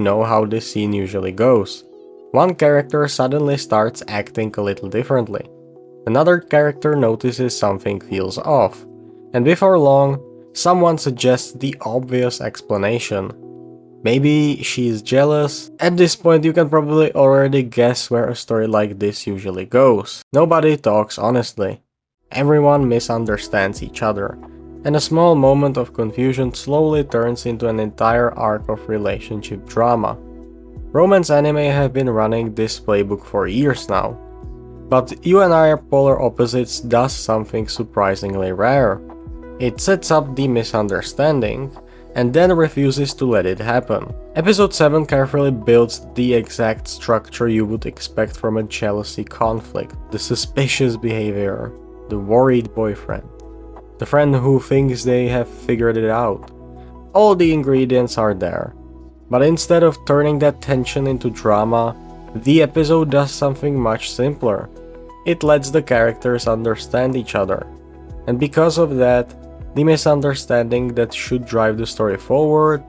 know how this scene usually goes. One character suddenly starts acting a little differently. Another character notices something feels off. And before long, someone suggests the obvious explanation. Maybe she's jealous. At this point, you can probably already guess where a story like this usually goes. Nobody talks honestly. Everyone misunderstands each other. And a small moment of confusion slowly turns into an entire arc of relationship drama. Romance anime have been running this playbook for years now. But You and I Are Polar Opposites does something surprisingly rare. It sets up the misunderstanding, and then refuses to let it happen. Episode 7 carefully builds the exact structure you would expect from a jealousy conflict. The suspicious behavior, the worried boyfriend, the friend who thinks they have figured it out. All the ingredients are there. But instead of turning that tension into drama, the episode does something much simpler. It lets the characters understand each other. And because of that, the misunderstanding that should drive the story forward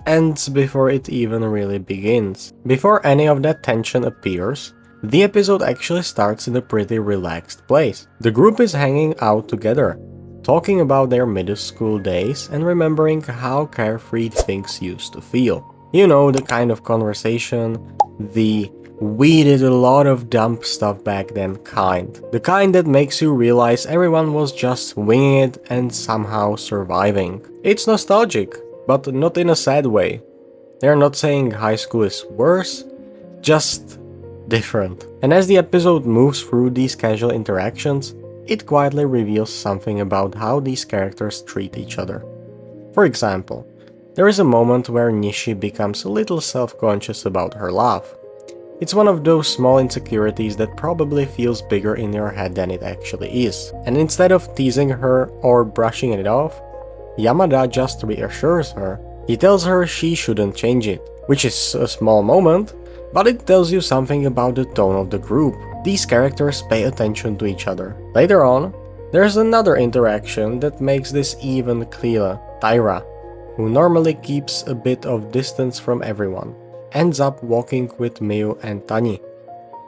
ends before it even really begins. Before any of that tension appears, the episode actually starts in a pretty relaxed place. The group is hanging out together, talking about their middle school days and remembering how carefree things used to feel. You know, the kind of conversation, the "we did a lot of dumb stuff back then" kind. The kind that makes you realize everyone was just winging it and somehow surviving. It's nostalgic, but not in a sad way. They're not saying high school is worse, just different. And as the episode moves through these casual interactions, it quietly reveals something about how these characters treat each other. For example, there is a moment where Nishi becomes a little self-conscious about her laugh. It's one of those small insecurities that probably feels bigger in your head than it actually is. And instead of teasing her or brushing it off, Yamada just reassures her. He tells her she shouldn't change it, which is a small moment, but it tells you something about the tone of the group. These characters pay attention to each other. Later on, there's another interaction that makes this even clearer. Taira, who normally keeps a bit of distance from everyone, ends up walking with Miu and Tani.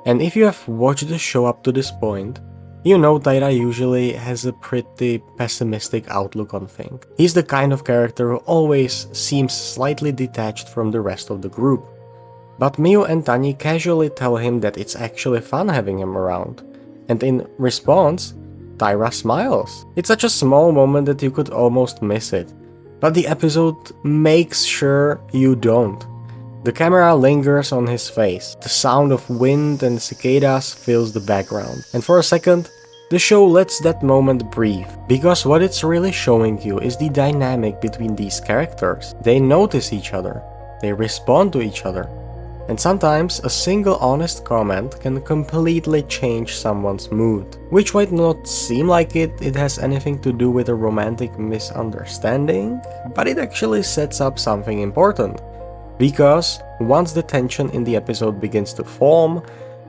And if you have watched the show up to this point, you know Taira usually has a pretty pessimistic outlook on things. He's the kind of character who always seems slightly detached from the rest of the group. But Miu and Tani casually tell him that it's actually fun having him around. And in response, Taira smiles. It's such a small moment that you could almost miss it. But the episode makes sure you don't. The camera lingers on his face. The sound of wind and cicadas fills the background. And for a second, the show lets that moment breathe. Because what it's really showing you is the dynamic between these characters. They notice each other. They respond to each other. And sometimes a single honest comment can completely change someone's mood. Which might not seem like it has anything to do with a romantic misunderstanding, but it actually sets up something important. Because once the tension in the episode begins to form,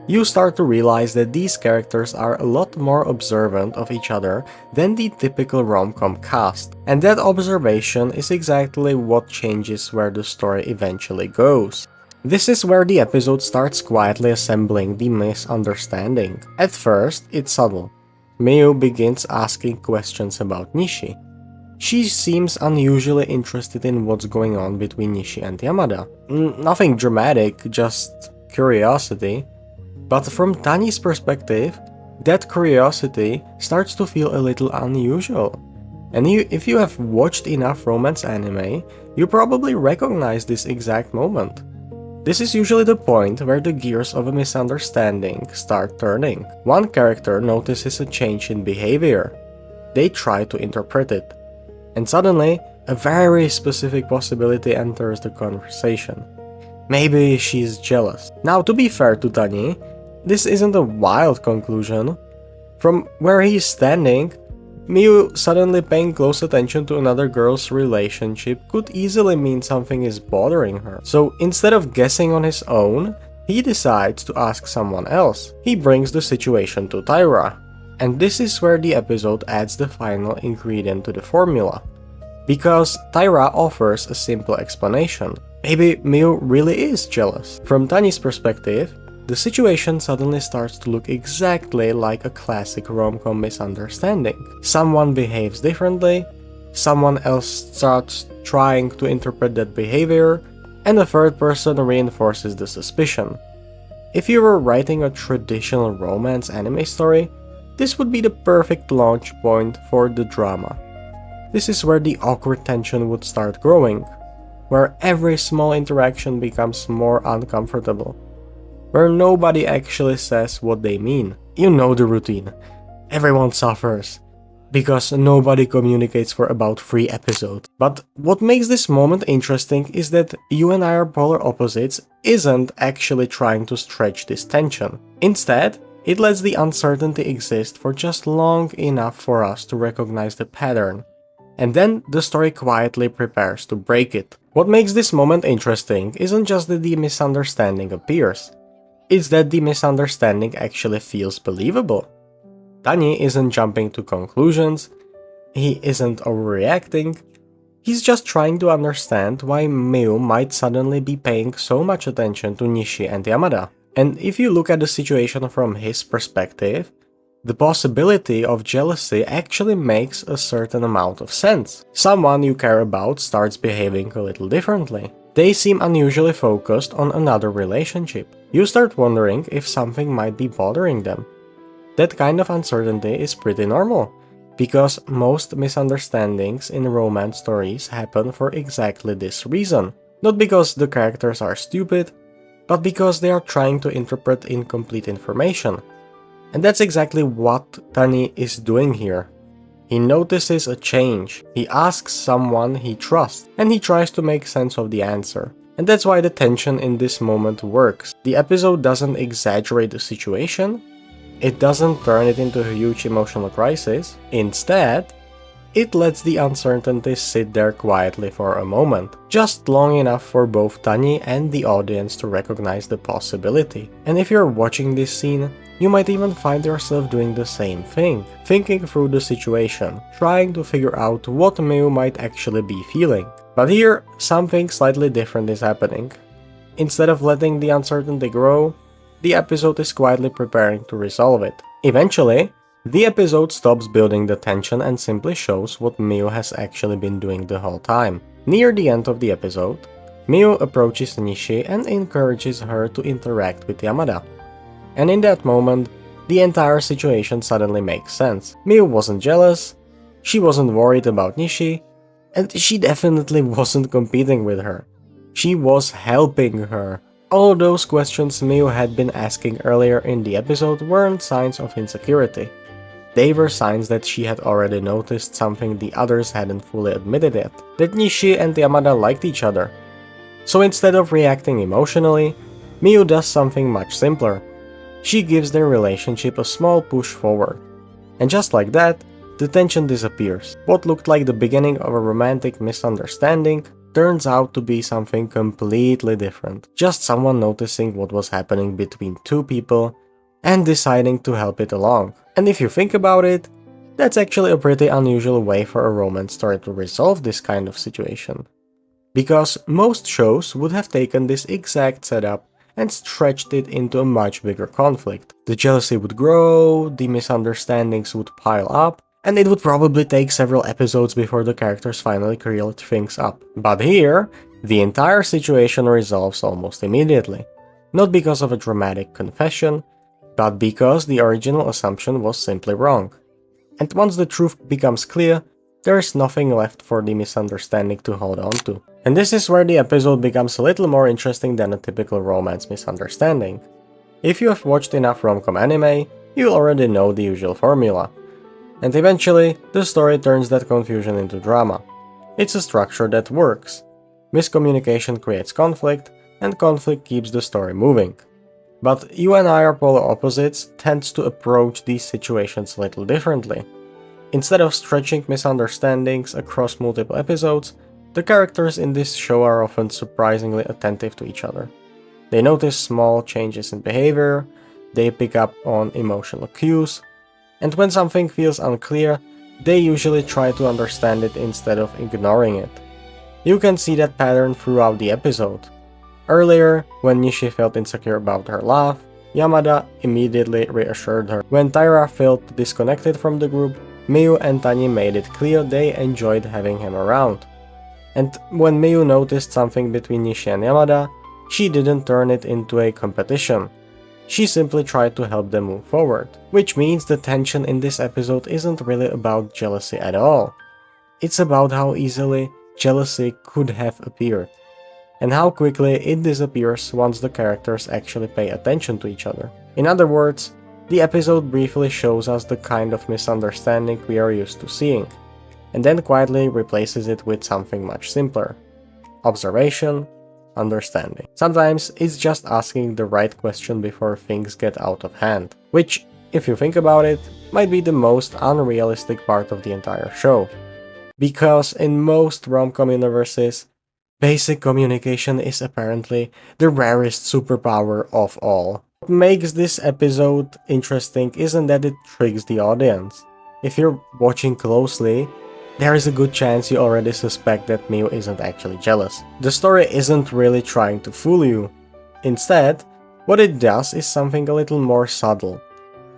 you start to realize that these characters are a lot more observant of each other than the typical rom-com cast. And that observation is exactly what changes where the story eventually goes. This is where the episode starts quietly assembling the misunderstanding. At first, it's subtle. Miu begins asking questions about Nishi. She seems unusually interested in what's going on between Nishi and Yamada. Nothing dramatic, just curiosity. But from Tani's perspective, that curiosity starts to feel a little unusual. And if you have watched enough romance anime, you probably recognize this exact moment. This is usually the point where the gears of a misunderstanding start turning. One character notices a change in behavior. They try to interpret it. And suddenly, a very specific possibility enters the conversation. Maybe she's jealous. Now, to be fair to Tani, this isn't a wild conclusion. From where he's standing, Miu suddenly paying close attention to another girl's relationship could easily mean something is bothering her. So instead of guessing on his own, he decides to ask someone else. He brings the situation to Taira. And this is where the episode adds the final ingredient to the formula. Because Taira offers a simple explanation. Maybe Miu really is jealous. From Tanya's perspective, the situation suddenly starts to look exactly like a classic rom-com misunderstanding. Someone behaves differently, someone else starts trying to interpret that behavior, and a third person reinforces the suspicion. If you were writing a traditional romance anime story, this would be the perfect launch point for the drama. This is where the awkward tension would start growing, where every small interaction becomes more uncomfortable, where nobody actually says what they mean. You know the routine. Everyone suffers, because nobody communicates for about 3 episodes. But what makes this moment interesting is that You and I Are Polar Opposites isn't actually trying to stretch this tension. Instead, it lets the uncertainty exist for just long enough for us to recognize the pattern. And then the story quietly prepares to break it. What makes this moment interesting isn't just that the misunderstanding appears, it's that the misunderstanding actually feels believable. Tanya isn't jumping to conclusions, he isn't overreacting, he's just trying to understand why Miu might suddenly be paying so much attention to Nishi and Yamada. And if you look at the situation from his perspective, the possibility of jealousy actually makes a certain amount of sense. Someone you care about starts behaving a little differently. They seem unusually focused on another relationship. You start wondering if something might be bothering them. That kind of uncertainty is pretty normal, because most misunderstandings in romance stories happen for exactly this reason. Not because the characters are stupid, but because they are trying to interpret incomplete information. And that's exactly what Tani is doing here. He notices a change, he asks someone he trusts, and he tries to make sense of the answer. And that's why the tension in this moment works. The episode doesn't exaggerate the situation, it doesn't turn it into a huge emotional crisis. Instead, it lets the uncertainty sit there quietly for a moment, just long enough for both Tani and the audience to recognize the possibility. And if you're watching this scene, you might even find yourself doing the same thing, thinking through the situation, trying to figure out what Miu might actually be feeling. But here, something slightly different is happening. Instead of letting the uncertainty grow, the episode is quietly preparing to resolve it. Eventually, the episode stops building the tension and simply shows what Miu has actually been doing the whole time. Near the end of the episode, Miu approaches Nishi and encourages her to interact with Yamada. And in that moment, the entire situation suddenly makes sense. Miu wasn't jealous, she wasn't worried about Nishi, and she definitely wasn't competing with her. She was helping her. All those questions Miu had been asking earlier in the episode weren't signs of insecurity. They were signs that she had already noticed something the others hadn't fully admitted yet, that Nishi and Yamada liked each other. So instead of reacting emotionally, Miu does something much simpler. She gives their relationship a small push forward. And just like that, the tension disappears. What looked like the beginning of a romantic misunderstanding turns out to be something completely different. Just someone noticing what was happening between two people and deciding to help it along. And if you think about it, that's actually a pretty unusual way for a romance story to resolve this kind of situation. Because most shows would have taken this exact setup and stretched it into a much bigger conflict. The jealousy would grow, the misunderstandings would pile up, and it would probably take several episodes before the characters finally cleared things up. But here, the entire situation resolves almost immediately. Not because of a dramatic confession, but because the original assumption was simply wrong. And once the truth becomes clear, there is nothing left for the misunderstanding to hold on to. And this is where the episode becomes a little more interesting than a typical romance misunderstanding. If you have watched enough rom-com anime, you already know the usual formula. And eventually, the story turns that confusion into drama. It's a structure that works. Miscommunication creates conflict, and conflict keeps the story moving. But You and I Are Polar Opposites tends to approach these situations a little differently. Instead of stretching misunderstandings across multiple episodes, the characters in this show are often surprisingly attentive to each other. They notice small changes in behavior, they pick up on emotional cues, and when something feels unclear, they usually try to understand it instead of ignoring it. You can see that pattern throughout the episode. Earlier, when Nishi felt insecure about her laugh, Yamada immediately reassured her. When Taira felt disconnected from the group, Miyu and Tani made it clear they enjoyed having him around. And when Miyu noticed something between Nishi and Yamada, she didn't turn it into a competition. She simply tried to help them move forward. Which means the tension in this episode isn't really about jealousy at all. It's about how easily jealousy could have appeared, and how quickly it disappears once the characters actually pay attention to each other. In other words, the episode briefly shows us the kind of misunderstanding we are used to seeing, and then quietly replaces it with something much simpler: observation, understanding. Sometimes it's just asking the right question before things get out of hand, which, if you think about it, might be the most unrealistic part of the entire show. Because in most rom-com universes, basic communication is apparently the rarest superpower of all. What makes this episode interesting isn't that it tricks the audience. If you're watching closely, there is a good chance you already suspect that Miyu isn't actually jealous. The story isn't really trying to fool you. Instead, what it does is something a little more subtle.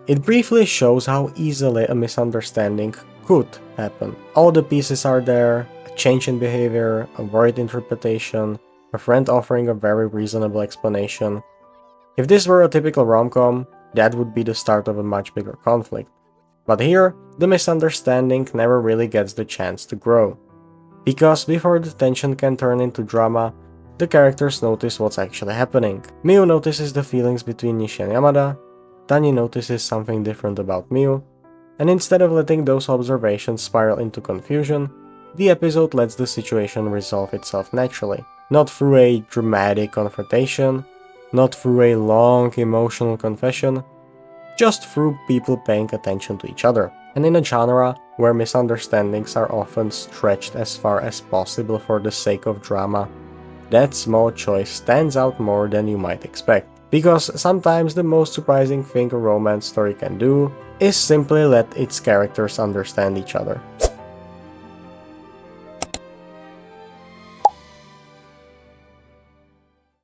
It briefly shows how easily a misunderstanding could happen. All the pieces are there: a change in behavior, a worried interpretation, a friend offering a very reasonable explanation. If this were a typical rom-com, that would be the start of a much bigger conflict. But here, the misunderstanding never really gets the chance to grow. Because before the tension can turn into drama, the characters notice what's actually happening. Miyu notices the feelings between Nishi and Yamada, Tani notices something different about Miyu, and instead of letting those observations spiral into confusion, the episode lets the situation resolve itself naturally. Not through a dramatic confrontation, not through a long emotional confession, just through people paying attention to each other. And in a genre where misunderstandings are often stretched as far as possible for the sake of drama, that small choice stands out more than you might expect. Because sometimes the most surprising thing a romance story can do is simply let its characters understand each other.